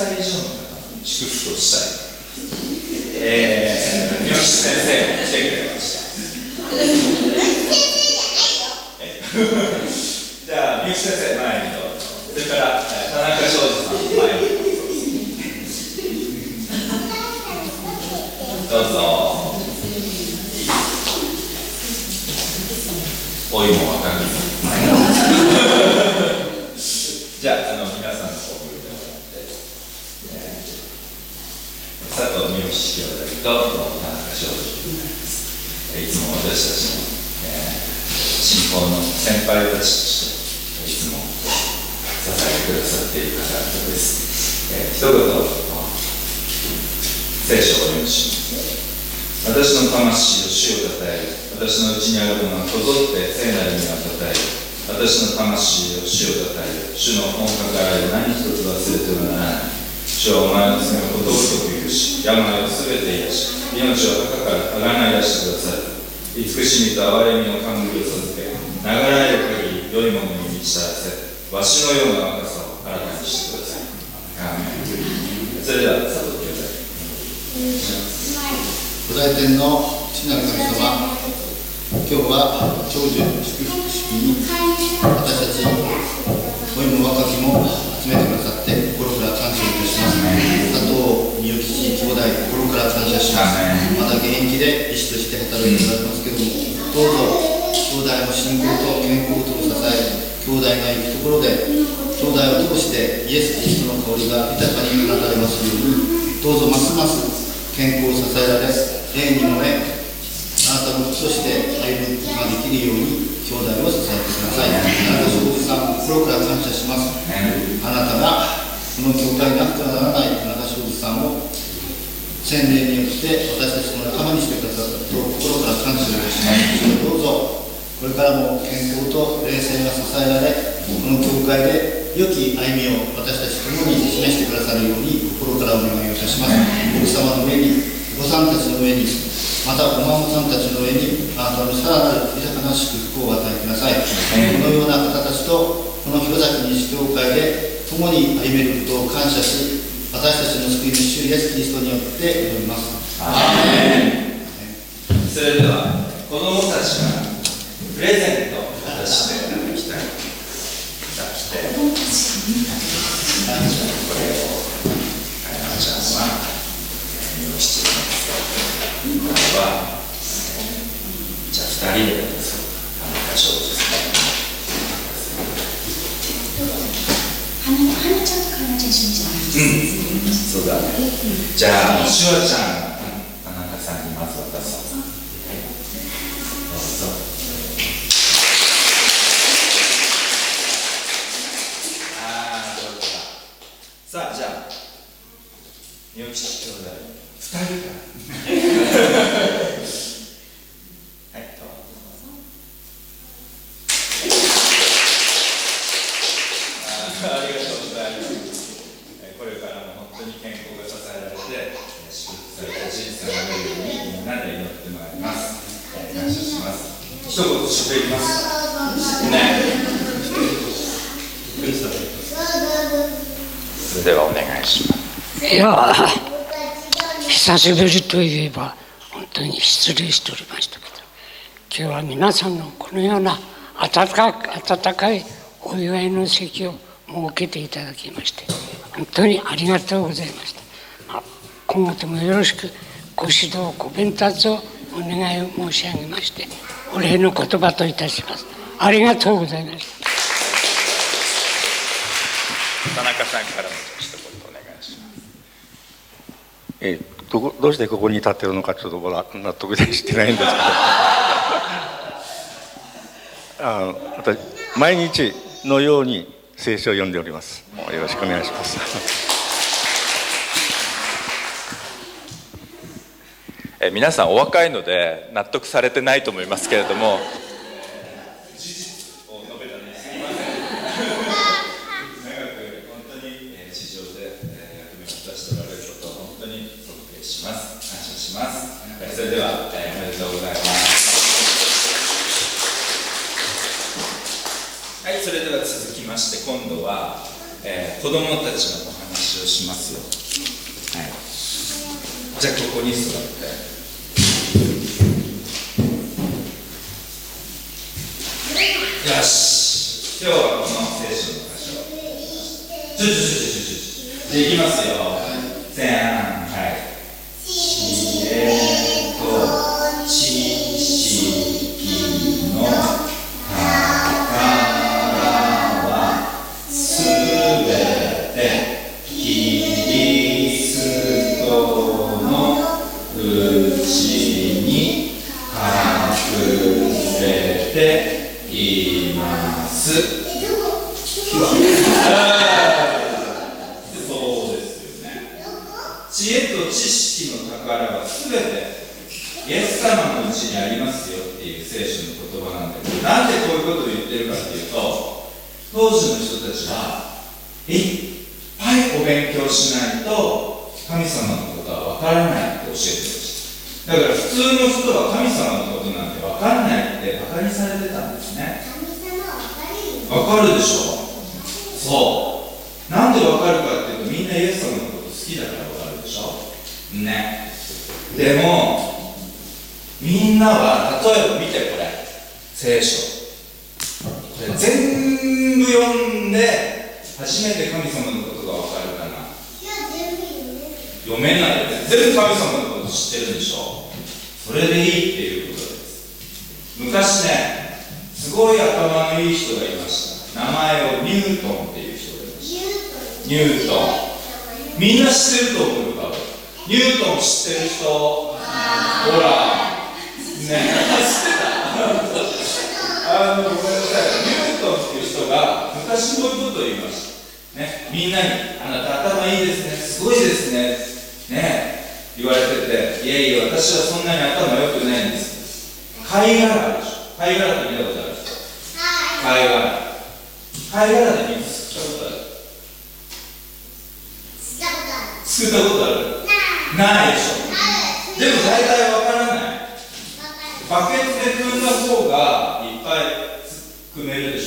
歳以上の方に祝福をしたい。三好先生が来てくれました。じゃあ三好先生前にどうぞ。それから田中庄司さん前にどうぞ。おいも若くじゃあ皆さんの方を見てもらって、佐藤三好兄弟と田中庄司になります。いつも私たちの、信仰の先輩たちとしていつも支えてくださっている方々です。一言聖書を読みします。私の魂を主をたたえ、私のうちにあるものはこぞって聖なる皆をたたえ、私の魂を主をたたえ、主の本格あれ何一つ忘れてはならない。主はお前の罪をことごとく許し、病をすべて癒し、命を墓からあがない出してくださる。慈しみと憐れみの冠を授け、流られる限り良いものに満ちたらせ、わしのような若さを新たにしてください。アーメン。それでは佐藤兄弟ご在天の父なる神様、今日は長寿祝福式に私たち老いも若きも集めてくださって心から感謝いたします。佐藤三好兄弟、心から感謝します。まだ現役で医師として働いておられますけども、どうぞ兄弟の信仰と健康とを支え、兄弟が行くところで兄弟を通してイエス・キリストの香りが豊かに放たれますように、どうぞますます健康を支えられ、霊に燃え、あなたの子として歩むことができるように兄弟を支えてください。田中庄司さん、心から感謝します。あなたがこの教会になくてはならない田中庄司さんを洗礼によって私たちの仲間にしてくださったことを心から感謝いたします。どうぞこれからも健康と霊性が支えられ、この教会で良き歩みを私たちともに示してくださるように心からお願いをいたします。奥様の上に、お子さんたちの上に、またお孫さんたちの上に、あなたのさらなる豊かな祝福をお与えください。このような方たちとこの弘前西教会で共に歩めることを感謝し、私たちの救い主イエス・キリストによって祈ります。アーメン。それでは子どもたちがプレゼントを渡していただきたい。来て、これをあやなちゃんは三好ちゃんはじゃあ2人で田中庄司さん。花ちゃんとかなちゃん一緒にじゃないですか。そうだね。じゃあシュワちゃん田中さんにまず渡そう。さあ、じゃあ三好兄弟2人からはい、どうぞ。ありがとうございます。これからも本当に健康が支えられて祝福された人生を歩めるようにみんなで祈ってまいります。感謝します。一言していきますね。それではお願いします。いや、久しぶりといえば本当に失礼しておりましたけど、今日は皆さんのこのような温かいお祝いの席を設けていただきまして本当にありがとうございました。今後ともよろしくご指導ご鞭達をお願いを申し上げましてお礼の言葉といたします。ありがとうございました。田中さんからも一言お願いします。どうしてここに立ってるのかちょっとまだ納得してないんですけど私毎日のように聖書を読んでおります。よろしくお願いします。皆さんお若いので納得されてないと思いますけれども、事実を述べたのにすみません。長く本当に地上で役目を果たしておられることを本当に尊敬します。感謝します。それではおめでとうございます。はい、それでは続きまして今度は、子どもたちのお話話をしますよ。はい、じゃあここに座って。よし、今日はこの聖書の箇所。じゃあいきますよ。せん、はい。知恵と知識の宝はすべてキリストのうちに隠れています。そうですよね。知恵と知識の宝はすべてイエス様のうちにありますよっていう聖書の言葉なんだけど、なんでこういうことを言ってるかっていうと、当時の人たちはいっぱいお勉強しないと神様のことは分からないって教えてました。だから普通の人は神様のことなんて分かんないってバカにされてたんですね。分かるでしょ。そう。なんで分かるかっていうと、みんなイエス様のこと好きだから分かるでしょね。でもみんなは、例えば見てこれ、聖書これ全部読んで初めて神様のことが分かるかな。読めないよね。全部神様のこと知ってるでしょ。それでいいっていうことです。昔ね、すごい頭のいい人がいました。名前をニュートンっていう人がいました。ニュートン。みんな知ってると思うか。ニュートン知ってる人、ほらね、知ってたごめんなさい。ニュートンっていう人が昔こういうことを言いましたね。みんなに、あなた頭いいですね、すごいですねね言われてて、いやいや私はそんなに頭良くないんです。貝殻あるでしょ。貝殻って見たことある人。貝殻。貝殻で水吸ったことある？吸ったことある？ないでしょ。でも大体わからない。バケツで汲んだ方がいっぱい汲めるでし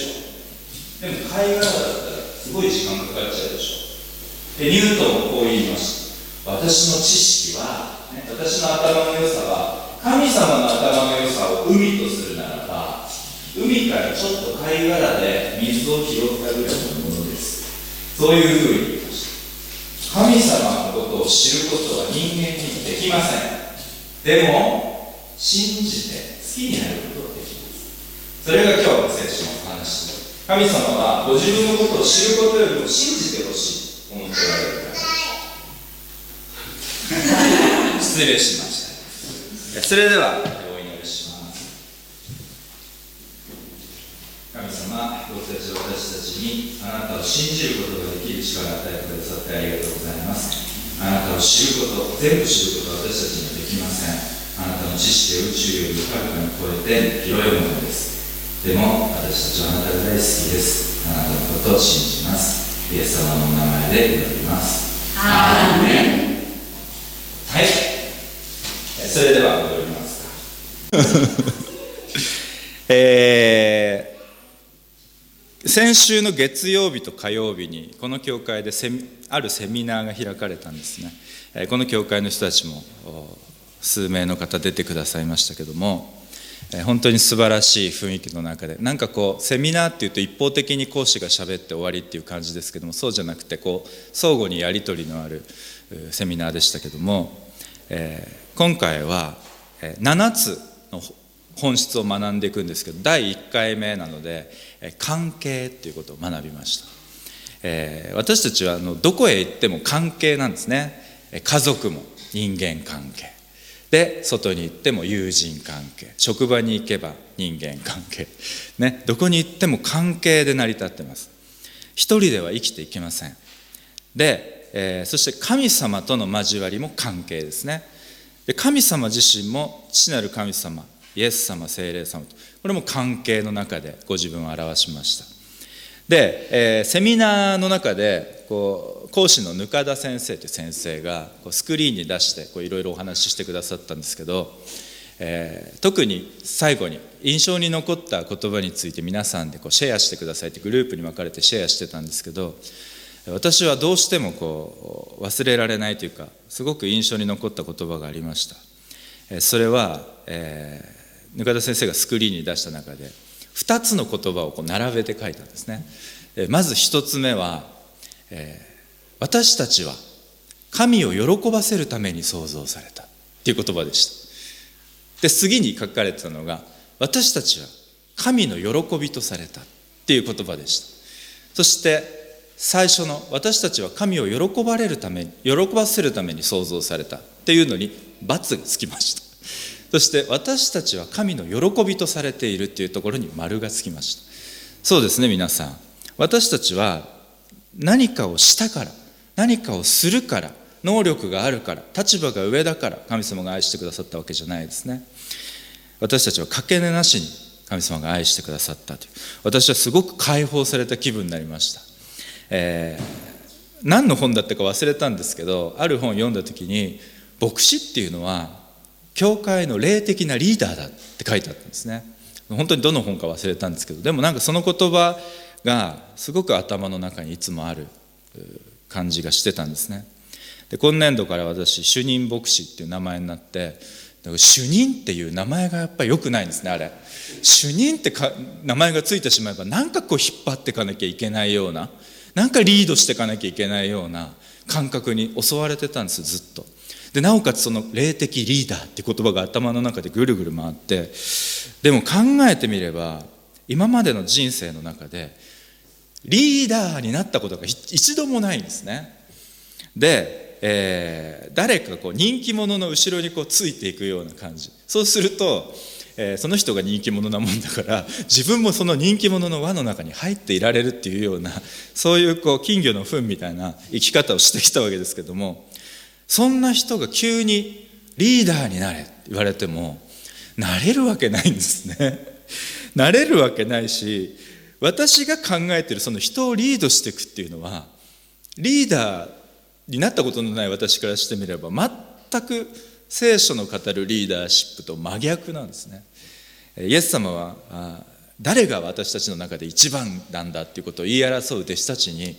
ょ。でも貝殻だったらすごい時間かかっちゃうでしょ。でニュートンもこう言いました。私の知識は、ね、私の頭の良さは神様の頭の良さを海とするならば、海からちょっと貝殻で水を拾ったぐらいのものです。そういうふうに言いました。神様のことを知ることは人間にできません。でも信じて好きになることができます。それが今日の聖書の話です。神様はご自分のことを知ることよりも信じてほしいと思っておられるから失礼しました。それではお祈りします。神様、僕たち私たちにあなたを信じることができる力を与えてくださってありがとうございます。あなたを知ること、全部知ることは私たちにはできません。あなたの知識は宇宙よりはるかに超えて広いものです。でも私たちはあなたが大好きです。あなたのことを信じます。イエス様のお名前で祈ります。アーメン。はい、それでは戻りますか先週の月曜日と火曜日にこの教会であるセミナーが開かれたんですね。この教会の人たちも数名の方出てくださいましたけども、本当に素晴らしい雰囲気の中で、なんかこうセミナーっていうと一方的に講師が喋って終わりっていう感じですけども、そうじゃなくてこう相互にやり取りのあるセミナーでしたけども、今回は7つの本質を学んでいくんですけど、第1回目なので関係っていうことを学びました。私たちはどこへ行っても関係なんですね。家族も人間関係で、外に行っても友人関係、職場に行けば人間関係、ね、どこに行っても関係で成り立ってます。一人では生きていけません。で、そして神様との交わりも関係ですね。で、神様自身も父なる神様、イエス様、聖霊様と、これも関係の中でご自分を表しました。で、セミナーの中で講師のぬかだ先生という先生がスクリーンに出していろいろお話ししてくださったんですけど、特に最後に印象に残った言葉について皆さんでシェアしてくださいってグループに分かれてシェアしてたんですけど、私はどうしても忘れられないというか、すごく印象に残った言葉がありました。それは、ぬか田先生がスクリーンに出した中で2つの言葉を並べて書いたんですね。まず1つ目は、私たちは神を喜ばせるために創造されたっていう言葉でした。で、次に書かれてたのが、私たちは神の喜びとされたっていう言葉でした。そして最初の私たちは神を喜ばせるために創造されたっていうのに×がつきました。そして私たちは神の喜びとされているっていうところに丸がつきました。そうですね、皆さん。私たちは何かをしたから、何かをするから、能力があるから、立場が上だから神様が愛してくださったわけじゃないですね。私たちはかけねなしに神様が愛してくださったという、私はすごく解放された気分になりました。何の本だったか忘れたんですけど、ある本を読んだ時に、牧師っていうのは教会の霊的なリーダーだって書いてあったんですね。本当にどの本か忘れたんですけど、でもなんかその言葉がすごく頭の中にいつもある感じがしてたんですね。で、今年度から私主任牧師っていう名前になって、主任っていう名前がやっぱり良くないんですね。あれ主任って名前がついてしまえば、なんか引っ張っていかなきゃいけないような、なんかリードしていかなきゃいけないような感覚に襲われてたんです、ずっと。で、なおかつその霊的リーダーって言葉が頭の中でぐるぐる回って、でも考えてみれば今までの人生の中でリーダーになったことが一度もないんですね。で、誰か人気者の後ろについていくような感じ。そうすると、その人が人気者なもんだから、自分もその人気者の輪の中に入っていられるっていうような、そういう金魚の糞みたいな生き方をしてきたわけですけども、そんな人が急にリーダーになれって言われてもなれるわけないんですね。なれるわけないし、私が考えているその人をリードしていくっていうのは、リーダーになったことのない私からしてみれば全く聖書の語るリーダーシップと真逆なんですね。イエス様は誰が私たちの中で一番なんだっていうことを言い争う弟子たちに、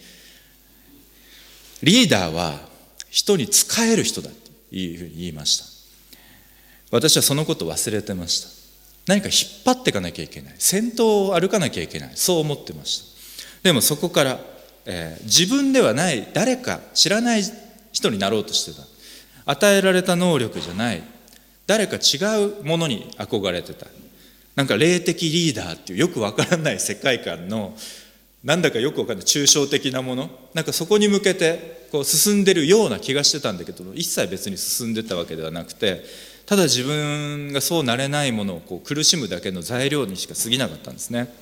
リーダーは人に仕える人だというふうに言いました。私はそのことを忘れてました。何か引っ張っていかなきゃいけない、先頭を歩かなきゃいけない、そう思ってました。でもそこから、自分ではない誰か知らない人になろうとしてた。与えられた能力じゃない誰か違うものに憧れてた。なんか霊的リーダーっていうよくわからない世界観の、なんだかよくわからない抽象的なもの、なんかそこに向けて進んでるような気がしてたんだけど、一切別に進んでたわけではなくて、ただ自分がそうなれないものを苦しむだけの材料にしか過ぎなかったんですね。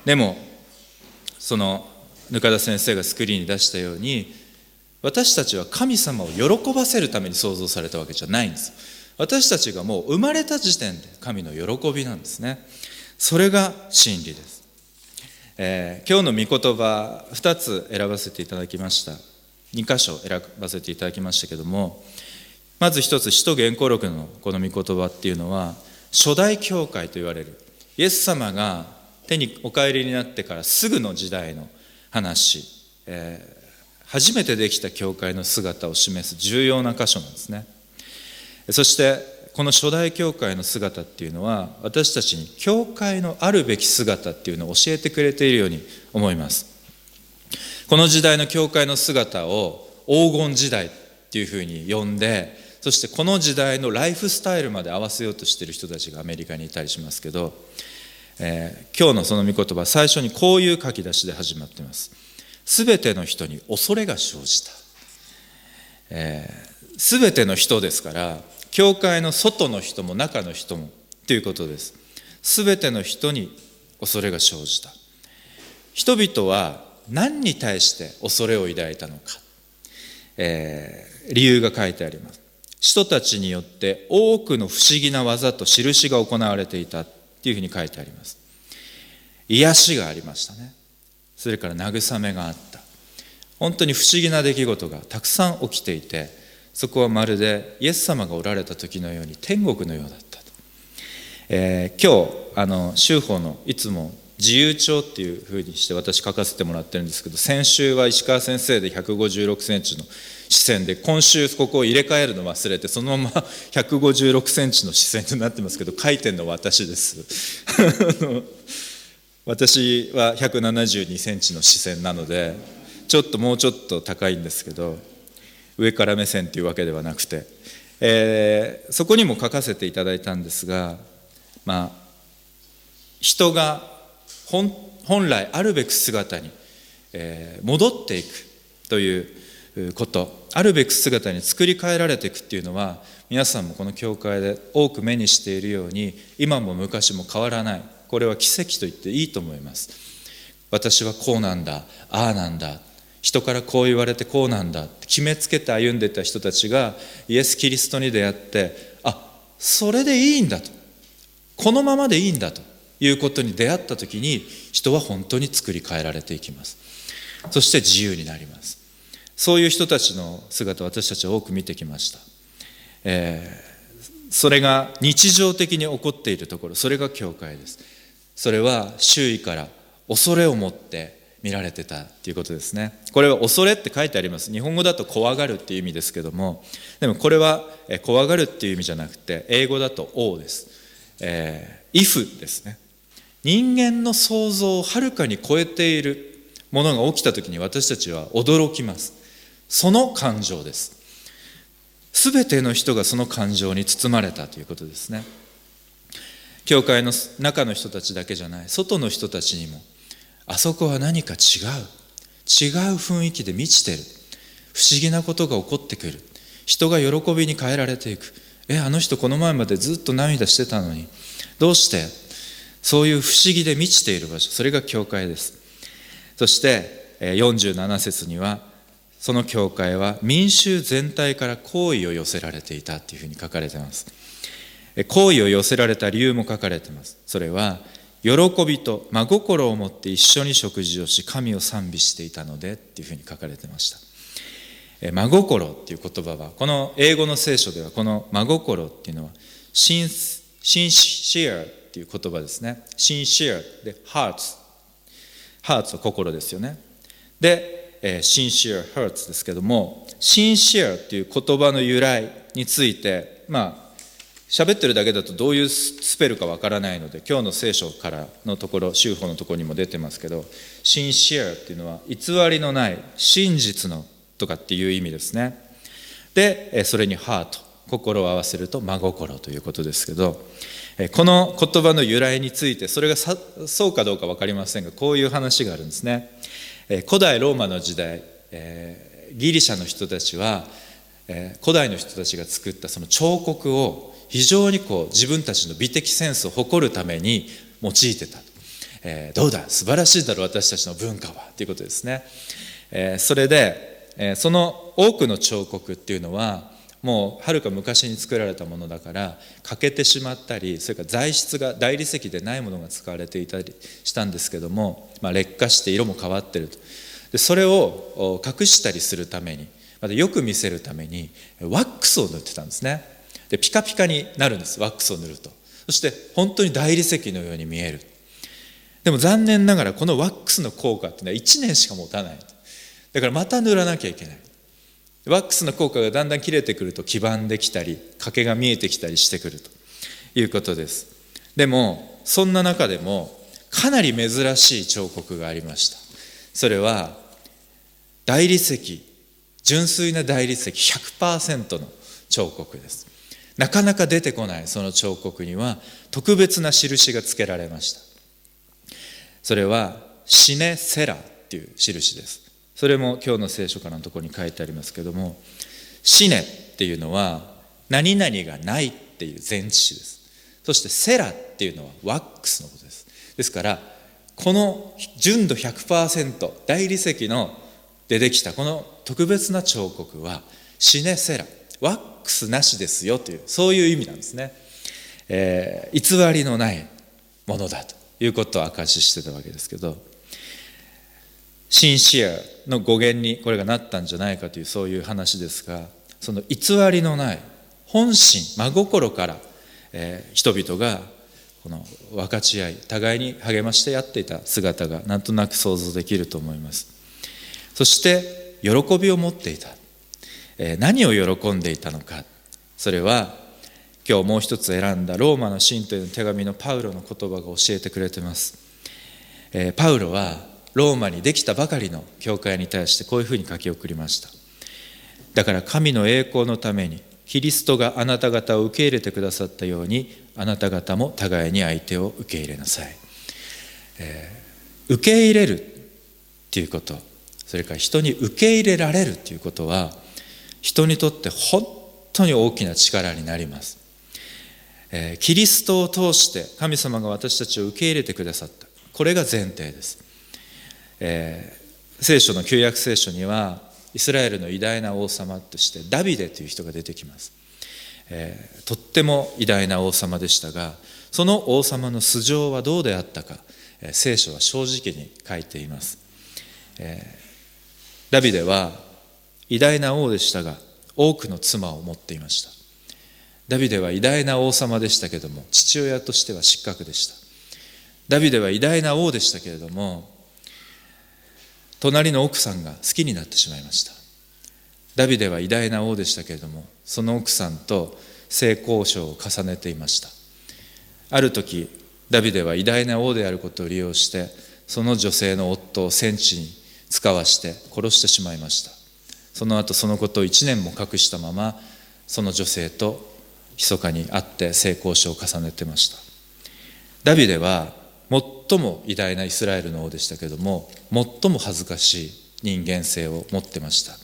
でもそのぬか田先生がスクリーンに出したように、私たちは神様を喜ばせるために創造されたわけじゃないんです。私たちがもう生まれた時点で神の喜びなんですね。それが真理です。今日の御言葉2つ選ばせていただきました。2箇所選ばせていただきましたけども、まず一つ、使徒言行録のこの御言葉っていうのは、初代教会と言われるイエス様が手にお帰りになってからすぐの時代の話、初めてできた教会の姿を示す重要な箇所なんですね。そしてこの初代教会の姿っていうのは、私たちに教会のあるべき姿っていうのを教えてくれているように思います。この時代の教会の姿を黄金時代っていうふうに呼んで、そしてこの時代のライフスタイルまで合わせようとしている人たちがアメリカにいたりしますけど、今日のその御言葉、最初にこういう書き出しで始まっています。すべての人に恐れが生じた。すべての人ですから、教会の外の人も中の人もということです。すべての人に恐れが生じた。人々は何に対して恐れを抱いたのか、理由が書いてあります。使徒たちによって多くの不思議な技と印が行われていたっていうふうに書いてあります。癒しがありましたね。それから慰めがあった。本当に不思議な出来事がたくさん起きていて、そこはまるでイエス様がおられた時のように天国のようだったと。今日修法のいつも自由帳っていうふうにして私書かせてもらってるんですけど、先週は石川先生で156センチの視線で、今週ここを入れ替えるの忘れてそのまま156センチの視線になってますけど、書いてるのは私です私は172センチの視線なので、もうちょっと高いんですけど、上から目線というわけではなくて、そこにも書かせていただいたんですが、人が本来あるべく姿に戻っていくということ、あるべく姿に作り変えられていくっていうのは、皆さんもこの教会で多く目にしているように、今も昔も変わらない、これは奇跡と言っていいと思います。私はこうなんだ、ああなんだ、人からこう言われてこうなんだって決めつけて歩んでた人たちがイエス・キリストに出会って、それでいいんだと、このままでいいんだということに出会った時に、人は本当に作り変えられていきます。そして自由になります。そういう人たちの姿を私たちは多く見てきました。それが日常的に起こっているところ、それが教会です。それは周囲から恐れを持って見られてたということですね。これは恐れって書いてあります。日本語だと怖がるっていう意味ですけども、でもこれは怖がるっていう意味じゃなくて、英語だとaweです。if ですね。人間の想像をはるかに超えているものが起きたときに、私たちは驚きます。その感情です。すべての人がその感情に包まれたということですね。教会の中の人たちだけじゃない、外の人たちにも、あそこは何か違う雰囲気で満ちてる、不思議なことが起こってくる、人が喜びに変えられていく、あの人この前までずっと涙してたのにどうして、そういう不思議で満ちている場所、それが教会です。そして47節には、その教会は民衆全体から好意を寄せられていたというふうに書かれています。好意を寄せられた理由も書かれています。それは喜びと真心を持って一緒に食事をし、神を賛美していたのでっていうふうに書かれていました。真心っていう言葉は、この英語の聖書ではこの真心っていうのはシンシアっていう言葉ですね。シンシアでハーツは心ですよね。でシンシアハーツですけども、シンシアっていう言葉の由来について喋ってるだけだとどういうスペルかわからないので、今日の聖書からのところ、修法のところにも出てますけど、シンシアっていうのは偽りのない、真実のとかっていう意味ですね。でそれにハート、心を合わせると真心ということですけど、この言葉の由来について、それがそうかどうか分かりませんが、こういう話があるんですね。古代ローマの時代、ギリシャの人たちは、古代の人たちが作ったその彫刻を非常に自分たちの美的センスを誇るために用いてた。どうだ、素晴らしいだろう私たちの文化はということですね。それでその多くの彫刻っていうのはもうはるか昔に作られたものだから欠けてしまったり、それから材質が大理石でないものが使われていたりしたんですけども、劣化して色も変わってると。でそれを隠したりするために、またよく見せるためにワックスを塗ってたんですね。でピカピカになるんです、ワックスを塗ると。そして本当に大理石のように見える。でも残念ながらこのワックスの効果っていうのは1年しか持たない。だからまた塗らなきゃいけない。ワックスの効果がだんだん切れてくると黄ばんできたり欠けが見えてきたりしてくるということです。でもそんな中でもかなり珍しい彫刻がありました。それは大理石、純粋な大理石 100% の彫刻です。なかなか出てこないその彫刻には特別な印がつけられました。それはシネセラっていう印です。それも今日の聖書からのところに書いてありますけども、シネっていうのは何々がないっていう前置詞です。そしてセラっていうのはワックスのことです。ですからこの純度 100% 大理石のでできたこの特別な彫刻はシネセラ、ワックスなしですよという、そういう意味なんですね。偽りのないものだということを証ししてたわけですけど、シンシアの語源にこれがなったんじゃないかというそういう話ですが、その偽りのない本心、真心から、人々がこの分かち合い、互いに励ましてやっていた姿がなんとなく想像できると思います。そして喜びを持っていた。何を喜んでいたのか、それは今日もう一つ選んだローマの信徒への手紙のパウロの言葉が教えてくれています。パウロはローマにできたばかりの教会に対してこういうふうに書き送りました。だから神の栄光のためにキリストがあなた方を受け入れてくださったように、あなた方も互いに相手を受け入れなさい。受け入れるっていうこと、それから人に受け入れられるっていうことは、人にとって本当に大きな力になります。キリストを通して神様が私たちを受け入れてくださった。これが前提です。聖書の旧約聖書にはイスラエルの偉大な王様としてダビデという人が出てきます。とっても偉大な王様でしたが、その王様の素性はどうであったか、聖書は正直に書いています。ダビデは偉大な王でしたが、多くの妻を持っていました。ダビデは偉大な王様でしたけれども、父親としては失格でした。ダビデは偉大な王でしたけれども、隣の奥さんが好きになってしまいました。ダビデは偉大な王でしたけれども、その奥さんと性交渉を重ねていました。ある時、ダビデは偉大な王であることを利用して、その女性の夫を戦地に使わして殺してしまいました。その後そのことを1年も隠したまま、その女性と密かに会って性交渉を重ねてました。ダビデは最も偉大なイスラエルの王でしたけれども、最も恥ずかしい人間性を持ってました。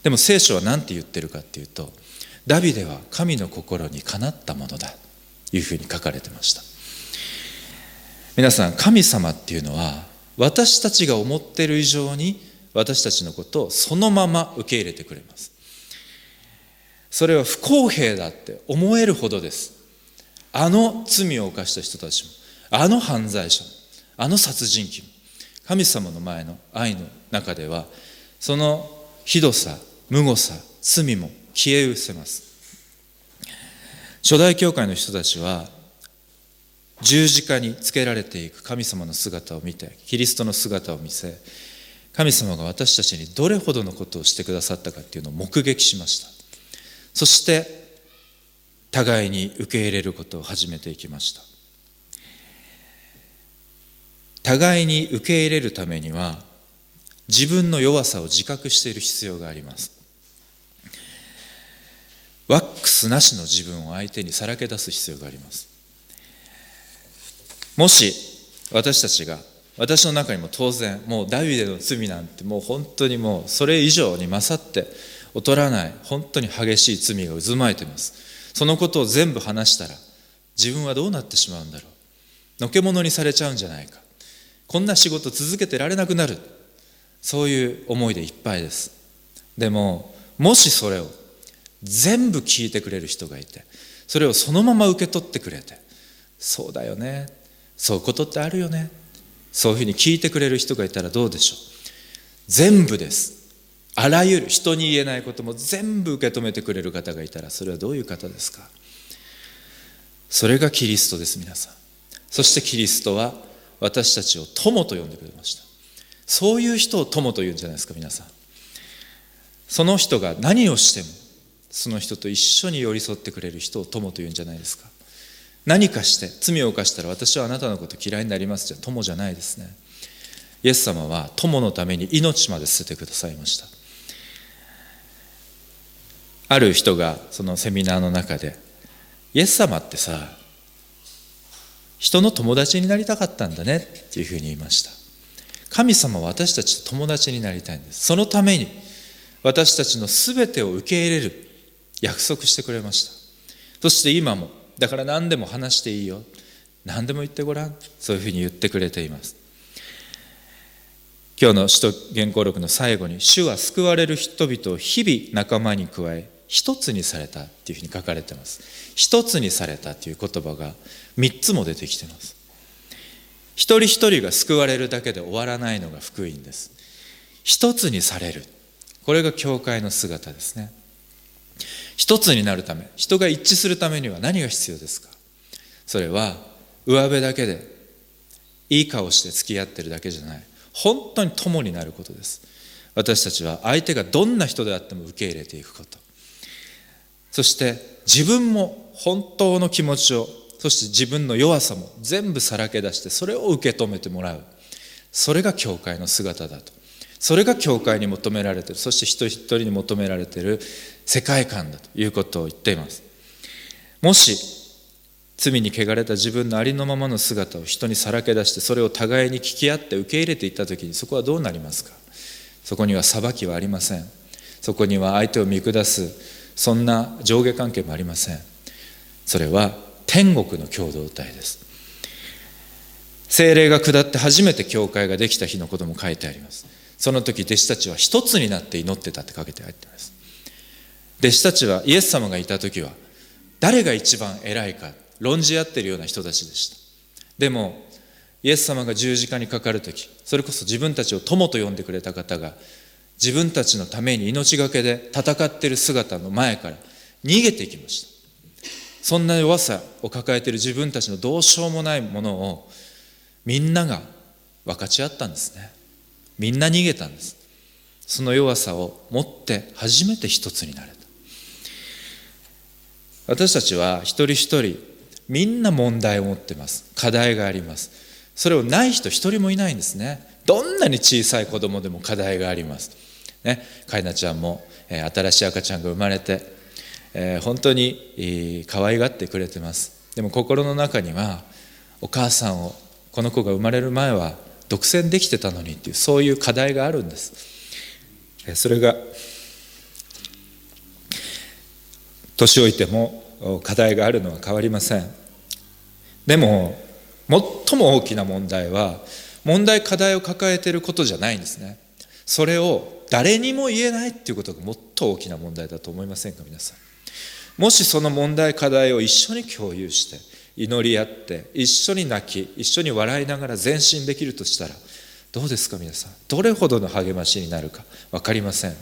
でも聖書は何て言ってるかっていうと、ダビデは神の心にかなったものだというふうに書かれてました。皆さん、神様っていうのは私たちが思っている以上に私たちのことをそのまま受け入れてくれます。それは不公平だって思えるほどです。あの罪を犯した人たちも、あの犯罪者も、あの殺人鬼も、神様の前の愛の中ではそのひどさ、無誤さ、罪も消え失せます。初代教会の人たちは十字架につけられていく神様の姿を見て、キリストの姿を見せ、神様が私たちにどれほどのことをしてくださったかっていうのを目撃しました。そして互いに受け入れることを始めていきました。互いに受け入れるためには自分の弱さを自覚している必要があります。ワックスなしの自分を相手にさらけ出す必要があります。もし私たちが、私の中にも当然もうダビデの罪なんてもう本当にもうそれ以上に勝って劣らない本当に激しい罪が渦巻いています。そのことを全部話したら自分はどうなってしまうんだろう、のけ者にされちゃうんじゃないか、こんな仕事続けてられなくなる、そういう思いでいっぱいです。でももしそれを全部聞いてくれる人がいて、それをそのまま受け取ってくれて、そうだよね、そういうことってあるよね、そういうふうに聞いてくれる人がいたらどうでしょう。全部です。あらゆる人に言えないことも全部受け止めてくれる方がいたら、それはどういう方ですか。それがキリストです。皆さん、そしてキリストは私たちを友と呼んでくれました。そういう人を友と言うんじゃないですか。皆さん、その人が何をしてもその人と一緒に寄り添ってくれる人を友と言うんじゃないですか。何かして罪を犯したら私はあなたのこと嫌いになりますじゃ友じゃないですね。イエス様は友のために命まで捨ててくださいました。ある人がそのセミナーの中で、イエス様ってさ、人の友達になりたかったんだねっていうふうに言いました。神様は私たちと友達になりたいんです。そのために私たちのすべてを受け入れる約束してくれました。そして今もだから何でも話していいよ、何でも言ってごらん、そういうふうに言ってくれています。今日の使徒言行録の最後に、主は救われる人々を日々仲間に加え一つにされたっていうふうに書かれています。一つにされたという言葉が3つも出てきています。一人一人が救われるだけで終わらないのが福音です。一つにされる、これが教会の姿ですね。一つになるため、人が一致するためには何が必要ですか。それは上辺だけでいい顔して付き合ってるだけじゃない。本当に友になることです。私たちは相手がどんな人であっても受け入れていくこと。そして自分も本当の気持ちを、そして自分の弱さも全部さらけ出して、それを受け止めてもらう。それが教会の姿だと。それが教会に求められている、そして一人一人に求められている世界観だということを言っています。もし罪に汚れた自分のありのままの姿を人にさらけ出して、それを互いに聞き合って受け入れていったときに、そこはどうなりますか。そこには裁きはありません。そこには相手を見下す、そんな上下関係もありません。それは天国の共同体です。聖霊が下って初めて教会ができた日のことも書いてあります。その時弟子たちは一つになって祈ってたって書けてあります。弟子たちはイエス様がいた時は誰が一番偉いか論じ合っているような人たちでした。でもイエス様が十字架にかかる時、それこそ自分たちを友と呼んでくれた方が自分たちのために命がけで戦っている姿の前から逃げていきました。そんな弱さを抱えている自分たちのどうしようもないものをみんなが分かち合ったんですね。みんな逃げたんです。その弱さを持って初めて一つになれた。私たちは一人一人みんな問題を持ってます。課題があります。それをない人一人もいないんですね。どんなに小さい子供でも課題があります、ね、かいなちゃんも、新しい赤ちゃんが生まれて、本当に、可愛がってくれてます。でも心の中にはお母さんを、この子が生まれる前は独占できてたのにっていう、そういう課題があるんです。それが年老いても課題があるのは変わりません。でも最も大きな問題は課題を抱えていることじゃないんですね。それを誰にも言えないっていうことがもっと大きな問題だと思いませんか。皆さん、もしその課題を一緒に共有して祈り合って一緒に泣き一緒に笑いながら前進できるとしたらどうですか。皆さん、どれほどの励ましになるか分かりません。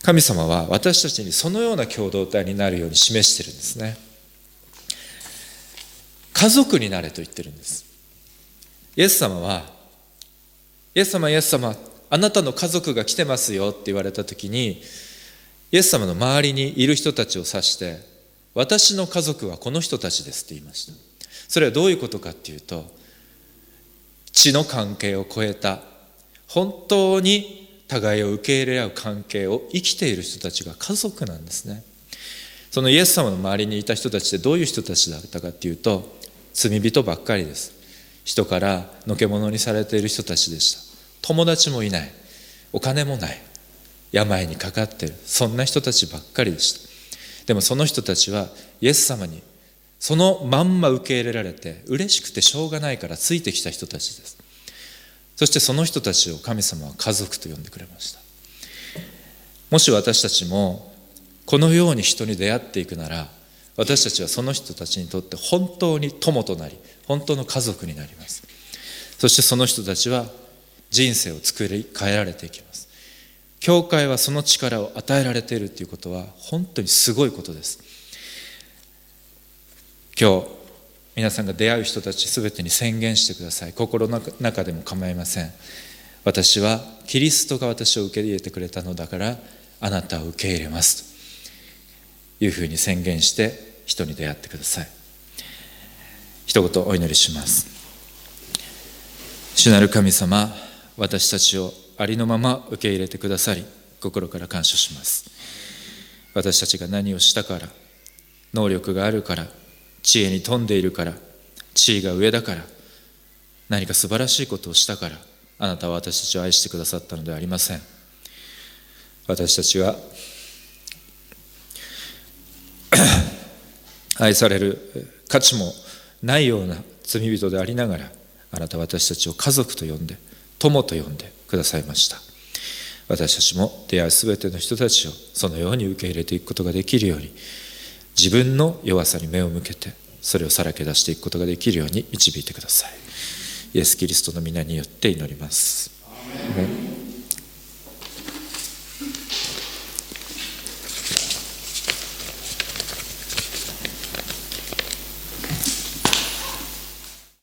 神様は私たちにそのような共同体になるように示しているんですね。家族になれと言ってるんです。イエス様はイエス様あなたの家族が来てますよって言われた時に、イエス様の周りにいる人たちを指して、私の家族はこの人たちですって言いました。それはどういうことかっていうと、血の関係を超えた本当に互いを受け入れ合う関係を生きている人たちが家族なんですね。そのイエス様の周りにいた人たちってどういう人たちだったかっていうと、罪人ばっかりです。人からのけ者にされている人たちでした。友達もいない、お金もない、病にかかっている、そんな人たちばっかりでした。でもその人たちはイエス様にそのまんま受け入れられて嬉しくてしょうがないからついてきた人たちです。そしてその人たちを神様は家族と呼んでくれました。もし私たちもこのように人に出会っていくなら、私たちはその人たちにとって本当に友となり本当の家族になります。そしてその人たちは人生を作り変えられていきます。教会はその力を与えられているということは本当にすごいことです。今日皆さんが出会う人たちすべてに宣言してください。心の中でも構いません。私はキリストが私を受け入れてくれたのだからあなたを受け入れますというふうに宣言して人に出会ってください。一言お祈りします。主なる神様、私たちをありのまま受け入れてくださり心から感謝します。私たちが何をしたから、能力があるから、知恵に富んでいるから、地位が上だから、何か素晴らしいことをしたから、あなたは私たちを愛してくださったのではありません。私たちは愛される価値もないような罪人でありながら、あなたは私たちを家族と呼んで、友と呼んでくださいました。私たちも出会うすべての人たちをそのように受け入れていくことができるように、自分の弱さに目を向けてそれをさらけ出していくことができるように導いてください。イエス・キリストの皆によって祈ります。